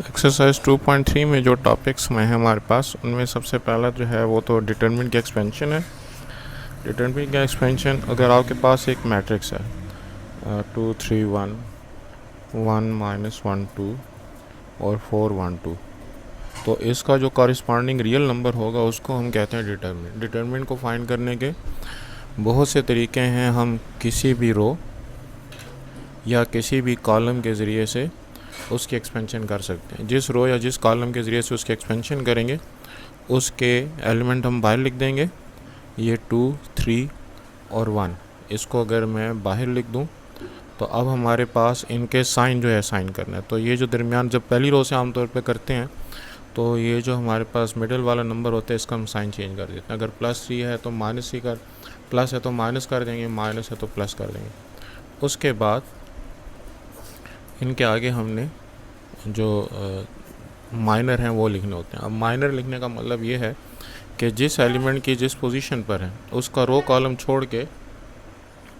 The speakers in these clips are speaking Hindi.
एक्सरसाइज 2.3 में जो टॉपिक्स में है हमारे पास, उनमें सबसे पहला जो है वो तो डिटरमिनेंट की एक्सपेंशन है। डिटरमिनेंट का एक्सपेंशन, अगर आपके पास एक मैट्रिक्स है 2 3 1 1 -1 2 और 4 1 2, तो इसका जो कॉरिस्पॉन्डिंग रियल नंबर होगा उसको हम कहते हैं डिटरमिनेंट। डिटरमिनेंट को फाइंड करने के बहुत से तरीके हैं। हम किसी भी रो या किसी भी कॉलम के ज़रिए से उसकी एक्सपेंशन कर सकते हैं। जिस रो या जिस कॉलम के ज़रिए से उसकी एक्सपेंशन करेंगे उसके एलिमेंट हम बाहर लिख देंगे। ये 2 3 और 1, इसको अगर मैं बाहर लिख दूं तो अब हमारे पास इनके साइन जो है साइन करना है। तो ये जो दरमियान जब पहली रो से आमतौर पे करते हैं तो ये जो हमारे पास मिडिल वाला नंबर होता है इसका हम साइन चेंज कर देते हैं। अगर +3 है तो -3 कर, प्लस है तो माइनस कर देंगे, माइनस है तो प्लस कर देंगे। उसके बाद इनके आगे हमने जो माइनर हैं वो लिखने होते हैं। अब माइनर लिखने का मतलब ये है कि जिस एलिमेंट की जिस पोजीशन पर है उसका रो कॉलम छोड़ के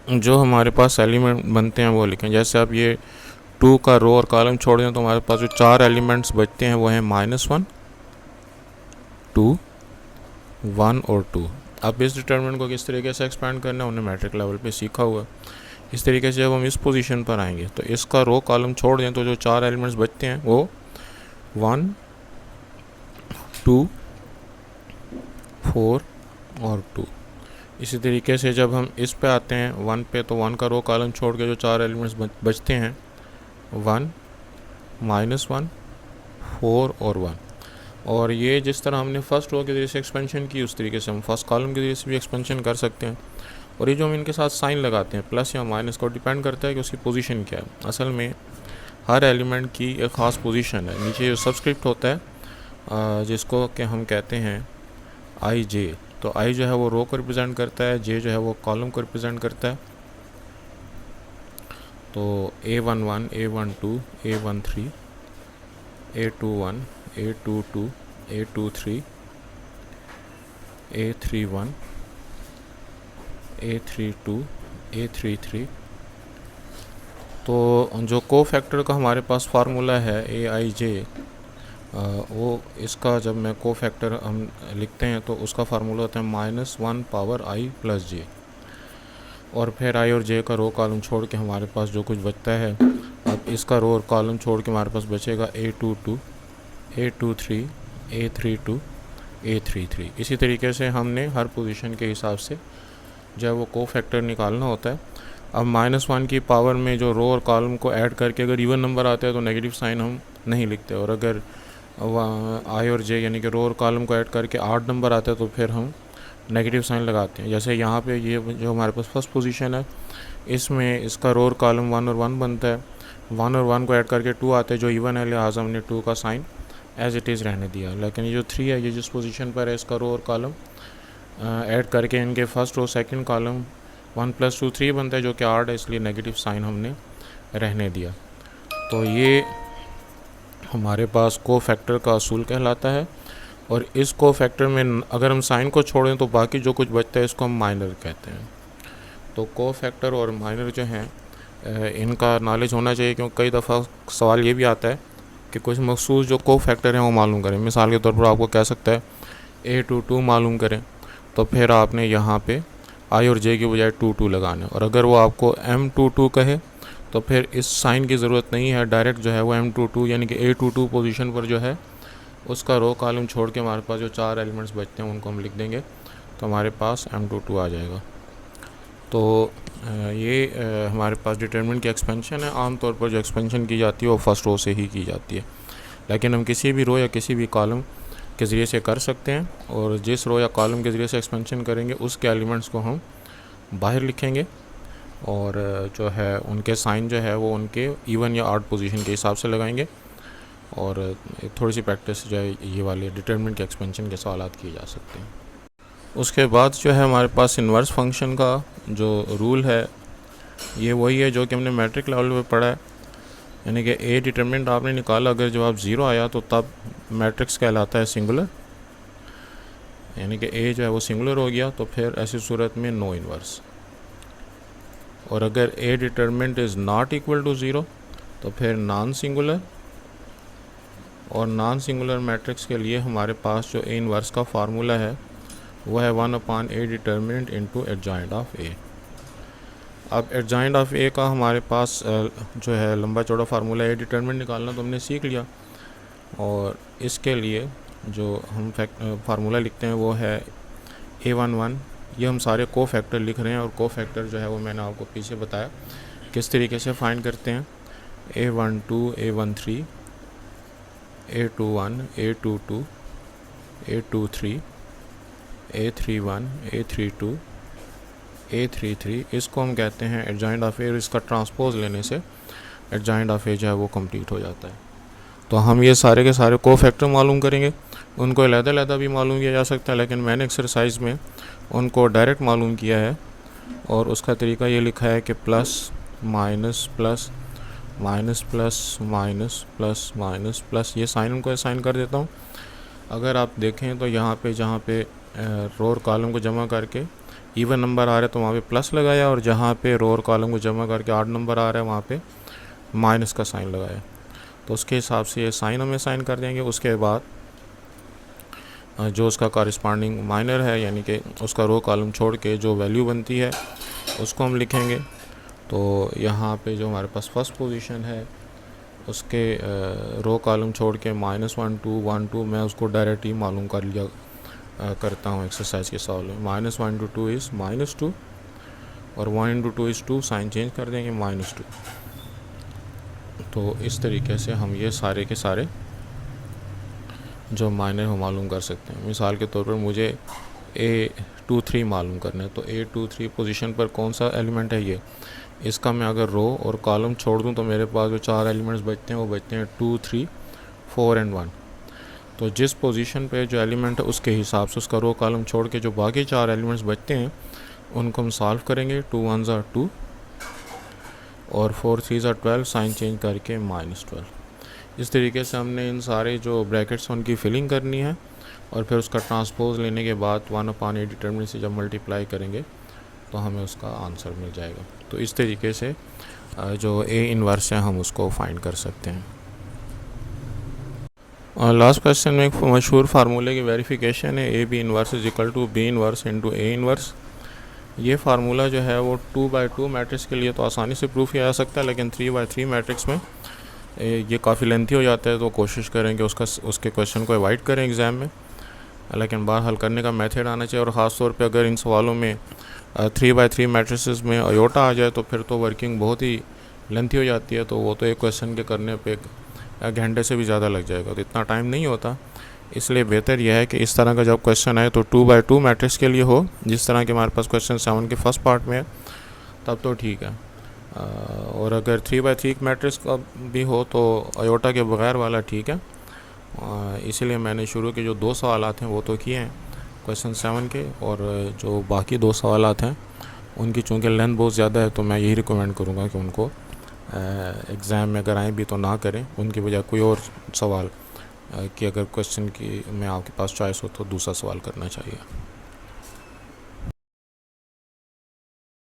जो हमारे पास एलिमेंट बनते हैं वो लिखें। जैसे आप ये 2 का रो और कॉलम छोड़ दें तो हमारे पास जो 4 एलिमेंट्स बचते हैं वो हैं -1 2 1 और 2। अब इस डिटरमिनेंट को किस तरीके से एक्सपेंड करना है उन्हें मैट्रिक लेवल पे सीखा हुआ। इस तरीके से जब हम इस पोजीशन पर आएंगे तो इसका रो कॉलम छोड़ दें तो जो 4 एलिमेंट्स बचते हैं वो 1 2 4 और 2। इसी तरीके से जब हम इस पे आते हैं 1 पे, तो 1 का रो कॉलम छोड़ के जो 4 एलिमेंट्स बचते हैं 1 -1 4 और 1। और ये जिस तरह हमने फर्स्ट रो के ज़रिए से एक्सपेंशन की उस तरीके से हम फर्स्ट कॉलम के ज़रिए से भी एक्सपेंशन कर सकते हैं। और ये जो हम इनके साथ साइन लगाते हैं प्लस या माइनस को डिपेंड करता है कि उसकी पोजीशन क्या है। असल में हर एलिमेंट की एक ख़ास पोजीशन है। नीचे जो सबस्क्रिप्ट होता है जिसको कि हम कहते हैं आई जे, तो आई जो है वो रो को रिप्रेजेंट करता है, जे जो है वो कॉलम को रिप्रेजेंट करता है। तो A11 A12 A13 A21 A22 A23 A31 A32 A33। तो जो को फैक्टर का हमारे पास फार्मूला है AIJ, वो इसका जब मैं को फैक्टर हम लिखते हैं तो उसका फार्मूला होता है -1 पावर i + j। और फिर i और j का रो कॉलम छोड़ के हमारे पास जो कुछ बचता है, अब इसका रो और कॉलम छोड़ के हमारे पास बचेगा A22 A23 A32 A33। इसी तरीके से हमने हर पोजीशन के हिसाब से जब वो को फैक्टर निकालना होता है। अब -1 की पावर में जो रो और कॉलम को ऐड करके अगर इवन नंबर आता है तो नेगेटिव साइन हम नहीं लिखते, और अगर आई और जे यानी कि रो और कॉलम को ऐड करके 8 नंबर आता है तो फिर हम नेगेटिव साइन लगाते हैं। जैसे यहाँ पे ये जो हमारे पास फर्स्ट पोजीशन है इसमें इसका रो और कॉलम 1 और 1 बनता है। 1 और 1 को ऐड करके 2 आते हैं जो इवन है, लिहाजा हमने 2 का साइन एज इट इज़ रहने दिया। लेकिन ये जो 3 है ये जिस पोजीशन पर है इसका रो और कॉलम ऐड करके इनके फर्स्ट रो सेकंड कॉलम 1 + 2 3 बनता है जो कि 8 है, इसलिए नेगेटिव साइन हमने रहने दिया। तो ये हमारे पास को फैक्टर का असूल कहलाता है। और इस को फैक्टर में अगर हम साइन को छोड़ें तो बाकी जो कुछ बचता है इसको हम माइनर कहते हैं। तो को फैक्टर और माइनर जो हैं इनका नॉलेज होना चाहिए, क्योंकि कई दफ़ा सवाल ये भी आता है कि कुछ मखसूस जो को फैक्टर हैं वो मालूम करें। मिसाल के तौर पर आपको कह सकता है A22 मालूम करें, तो फिर आपने यहाँ पे आई और जे की बजाय 22 लगाना है। और अगर वो आपको M22 कहे तो फिर इस साइन की ज़रूरत नहीं है, डायरेक्ट जो है वो M22 यानी कि A22 पोजीशन पर जो है उसका रो कॉलम छोड़ के हमारे पास जो 4 एलिमेंट्स बचते हैं उनको हम लिख देंगे तो हमारे पास M22 आ जाएगा। तो ये हमारे पास डिटरमिनेंट की एक्सपेंशन है। आमतौर पर जो एक्सपेंशन की जाती है वो फर्स्ट रो से ही की जाती है, लेकिन हम किसी भी रो या किसी भी कॉलम के ज़रिए से कर सकते हैं। और जिस रो या कॉलम के ज़रिए से एक्सपेंशन करेंगे उसके एलिमेंट्स को हम बाहर लिखेंगे, और जो है उनके साइन जो है वो उनके इवन या ऑड पोजीशन के हिसाब से लगाएंगे। और थोड़ी सी प्रैक्टिस जो है ये वाले डिटरमिनेंट के एक्सपेंशन के सवाल किए जा सकते हैं। उसके बाद जो है हमारे पास इन्वर्स फंक्शन का जो रूल है ये वही है जो कि हमने मैट्रिक लेवल पे पढ़ा है। यानी कि ए डिटरमिनेंट आपने निकाला, अगर जवाब 0 आया तो तब मैट्रिक्स कहलाता है सिंगुलर, यानी कि ए जो है वो सिंगुलर हो गया, तो फिर ऐसी सूरत में नो इन्वर्स। और अगर A determinant is not equal to 0 तो फिर नॉन सिंगुलर, और नॉन सिंगुलर मैट्रिक्स के लिए हमारे पास जो ए इनवर्स का फार्मूला है वो है 1/a determinant into adjoint of A. अब एडजॉइंट ऑफ ए का हमारे पास जो है लंबा चौड़ा फार्मूला ए डिटर्मिनेंट निकालना तो हमने सीख लिया, और इसके लिए जो हम फार्मूला लिखते हैं वो है a11। ये हम सारे को फैक्टर लिख रहे हैं, और को फैक्टर जो है वो मैंने आपको पीछे बताया किस तरीके से फाइंड करते हैं। a12 a13 a21 a22 a23 a31 a32 a33, इसको हम कहते हैं एडजॉइंट ऑफ ए। इसका ट्रांसपोज लेने से एडजॉइंट ऑफ ए जो है वो कंप्लीट हो जाता है। तो हम ये सारे के सारे को फैक्टर मालूम करेंगे, उनको अलग-अलग भी मालूम किया जा सकता है, लेकिन मैंने एक्सरसाइज में उनको डायरेक्ट मालूम किया है, और उसका तरीका ये लिखा है कि plus minus plus minus plus minus plus minus plus, ये साइन उनको असाइन कर देता हूँ। अगर आप देखें तो यहाँ पे जहाँ पे रो और कॉलम को जमा करके इवन नंबर आ रहा है तो वहाँ पे प्लस लगाया, और जहाँ पे रो और कॉलम को जमा करके ऑड नंबर आ रहा है वहाँ पे माइनस का साइन लगाया। तो उसके हिसाब से ये साइन हम असाइन कर देंगे। उसके बाद जो उसका कॉरिस्पॉन्डिंग माइनर है, यानी कि उसका रो कॉलम छोड़ के जो वैल्यू बनती है उसको हम लिखेंगे। तो यहाँ पे जो हमारे पास फर्स्ट पोजीशन है उसके रो कॉलम छोड़ के -1 2 1 2, मैं उसको डायरेक्ट ही मालूम कर लिया करता हूँ एक्सरसाइज के सॉल्व में। -1 × 2 इज़ -2, और 1 × 2 इज़ 2, साइन चेंज कर देंगे -2। तो इस तरीके से हम ये सारे के सारे जो माइनर हो मालूम कर सकते हैं। मिसाल के तौर पर मुझे A23 मालूम करना है, तो A23 पोजीशन पर कौन सा एलिमेंट है ये, इसका मैं अगर रो और कॉलम छोड़ दूं तो मेरे पास जो 4 एलिमेंट्स बचते हैं वो बचते हैं 2 3 4 एंड 1। तो जिस पोजीशन पे जो एलिमेंट है उसके हिसाब से उसका रो कॉलम छोड़ के जो बाकी 4 एलिमेंट्स बचते हैं उनको हम सॉल्व करेंगे। 2 1s are 2 और 4 3s are 12, साइन चेंज करके -12। इस तरीके से हमने इन सारे जो ब्रैकेट्स उनकी फिलिंग करनी है, और फिर उसका ट्रांसपोज लेने के बाद 1/a डिटर्मिनेंट से जब मल्टीप्लाई करेंगे तो हमें उसका आंसर मिल जाएगा। तो इस तरीके से जो ए इनवर्स है हम उसको फाइंड कर सकते हैं। लास्ट क्वेश्चन में एक मशहूर फार्मूले की वेरिफिकेशन है, A B inverse is equal to B inverse into A inverse. ये फार्मूला जो है वो 2/2 मैट्रिक्स के लिए तो आसानी से प्रूफ किया जा सकता है, लेकिन 3/3 मैट्रिक्स में ये काफ़ी लेंथी हो जाता है। तो कोशिश करें कि उसके क्वेश्चन को अवॉइड करें एग्ज़ाम में, लेकिन बार हल करने का मेथड आना चाहिए। और ख़ास तौर पे अगर इन सवालों में 3/3 मैट्रिसेस में अयोटा आ जाए तो फिर तो वर्किंग बहुत ही लेंथी हो जाती है, तो वो तो एक क्वेश्चन के करने पे एक घंटे से भी ज़्यादा लग जाएगा, तो इतना टाइम नहीं होता। इसलिए बेहतर यह है कि इस तरह का जब क्वेश्चन आए तो 2/2 मैट्रिक्स के लिए हो, जिस तरह के हमारे पास क्वेश्चन 7 के फर्स्ट पार्ट में है, तब तो ठीक है। और अगर 3/3 मैट्रिक्स का भी हो तो अयोटा के बगैर वाला ठीक है। इसीलिए मैंने शुरू के जो 2 सवालात हैं वो तो किए हैं क्वेश्चन 7 के, और जो बाकी 2 सवालात हैं उनकी चूँकि लेंथ बहुत ज़्यादा है तो मैं यही रिकमेंड करूँगा कि उनको एग्ज़ाम में अगर आए भी तो ना करें, उनकी बजाय कोई और सवाल कि अगर क्वेश्चन की में आपके पास चॉइस हो तो दूसरा सवाल करना चाहिए।